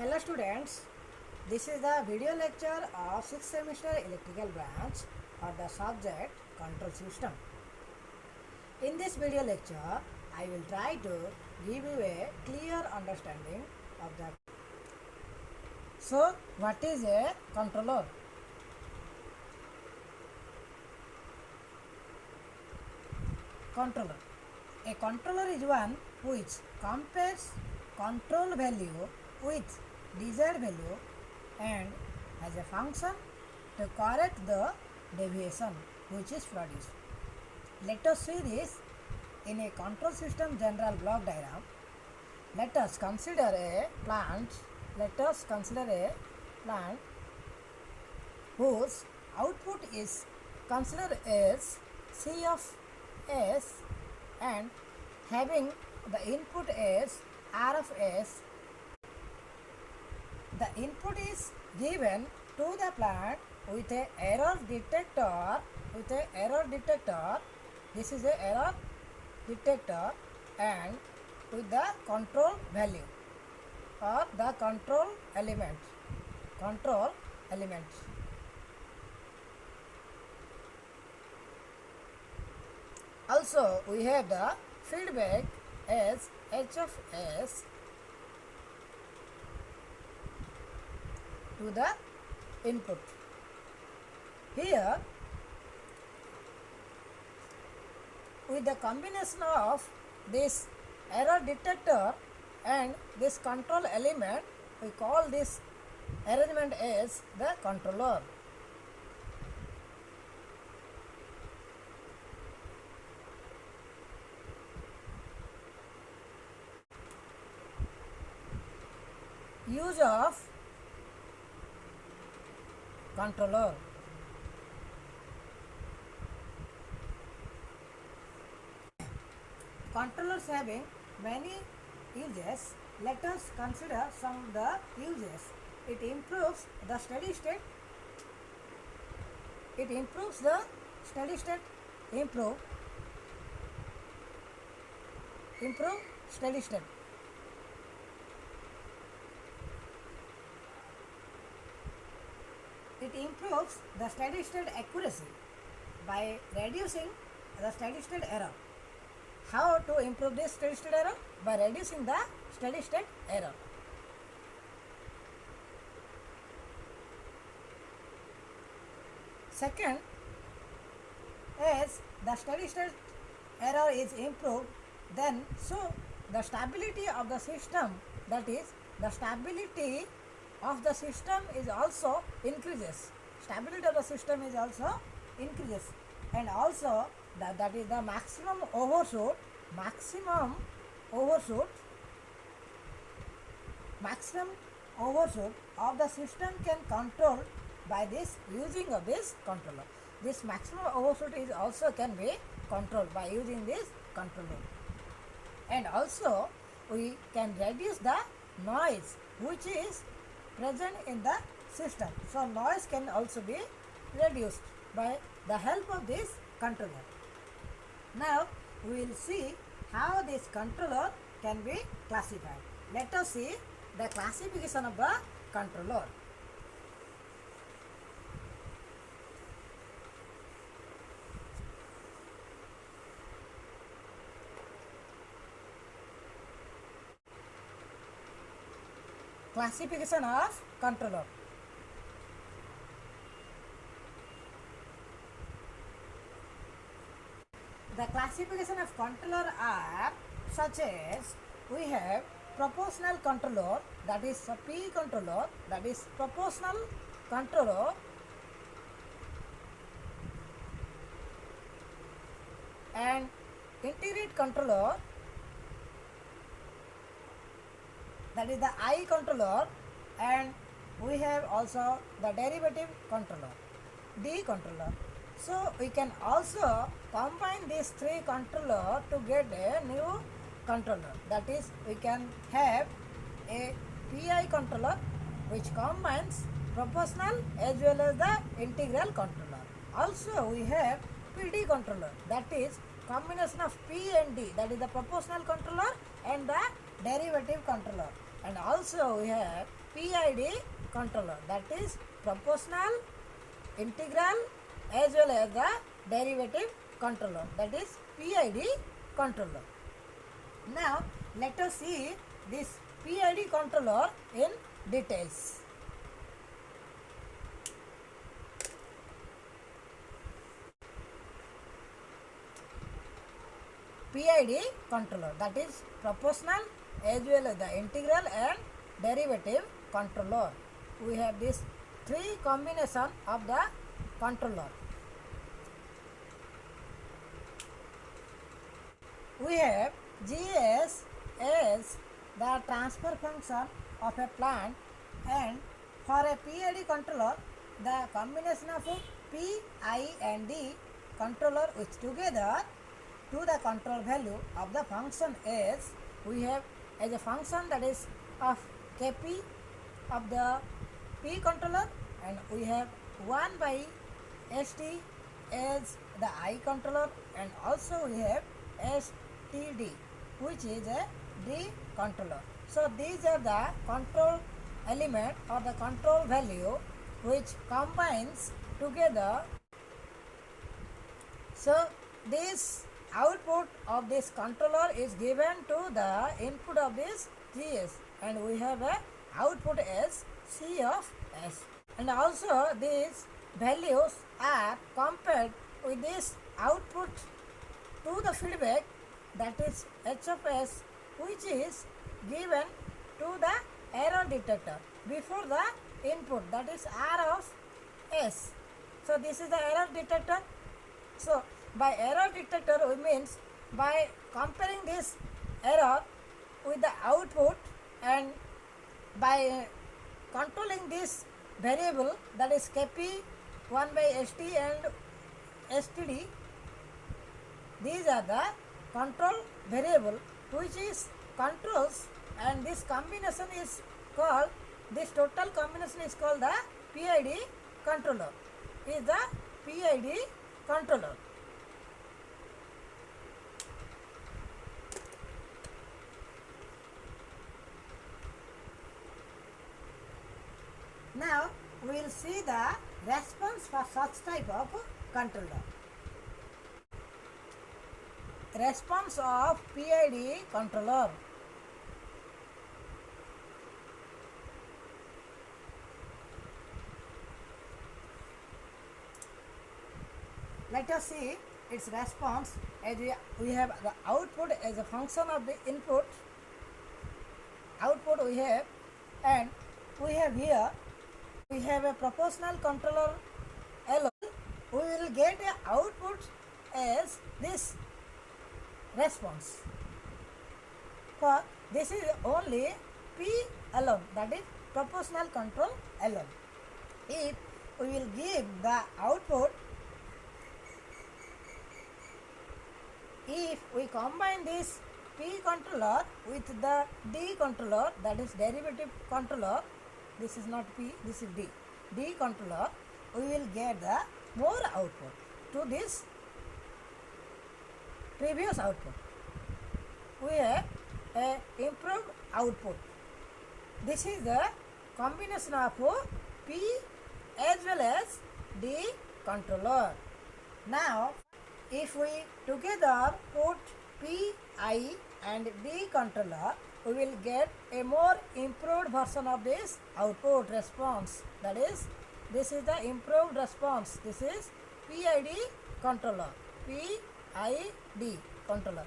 Hello students, this is the video lecture of 6th semester electrical branch of the subject control system. In this video lecture, I will try to give you a clear understanding of the. So, what is a controller? Controller. A controller is one which compares control value with desired value and has a function to correct the deviation which is produced. Let us see this in a control system general block diagram. Let us consider a plant. Whose output is considered as C of S and having the input as R of S. The input is given to the plant with a error detector. This is a error detector and with the control value or the control element. Also, we have the feedback as H of S to the input. Here, with the combination of this error detector and this control element, we call this arrangement as the controller. Use of controller. Controllers having many uses. Let us consider some of the uses. It improves the steady state. Improve steady state. It improves the steady state accuracy by reducing the steady state error. How to improve this steady state error? By reducing the steady state error. Second, as the steady state error is improved, then so the stability of the system, that is the stability of the system is also increases. And also that is the maximum overshoot of the system can control by this using of this controller. This maximum overshoot is also can be controlled by using this controller. And also we can reduce the noise which is present in the system. So noise can also be reduced by the help of this controller. Now we will see how this controller can be classified. Let us see the classification of the controller. Classification of controller. The classification of controller are such as we have proportional controller, that is P controller, that is proportional controller, and integrate controller, that is the I controller, and we have also the derivative controller, D controller. So we can also combine these three controllers to get a new controller. That is, we can have a PI controller which combines proportional as well as the integral controller. Also we have PD controller, that is combination of P and D, that is the proportional controller and the derivative controller. And also we have PID controller, that is proportional, integral as well as the derivative controller, that is PID controller. Now let us see this PID controller in details. PID controller, that is proportional as well as the integral and derivative controller. We have this three combination of the controller. We have GS as the transfer function of a plant, and for a PID controller the combination of P, I and D controller which together to the control value of the function S, we have as a function that is of Kp of the P controller, and we have 1 by St as the I controller, and also we have Std which is a D controller. So these are the control element or the control value which combines together. So this output of this controller is given to the input of this GS, and we have a output as C of S. And also these values are compared with this output to the feedback, that is H of S, which is given to the error detector before the input, that is R of S. So this is the error detector. So by error detector we means by comparing this error with the output and by controlling this variable, that is Kp 1 by St and Std, these are the control variable which is controls, and this combination is called, this total combination is called the PID controller, is the PID controller. Now we will see the response for such type of controller. Response of PID controller. Let us see its response, as we have the output as a function of the input. Output we have, and we have here, we have a proportional controller L. We will get a output as this response. For this is only P alone, that is proportional control alone. If we will give the output, if we combine this P controller with the D controller, that is derivative controller, this is not P, this is D controller, we will get the more output to this previous output. We have a improved output. This is the combination of P as well as D controller. Now if we together put P, I and D controller, we will get a more improved version of this output response. That is, this is the improved response. This is PID controller, PID controller.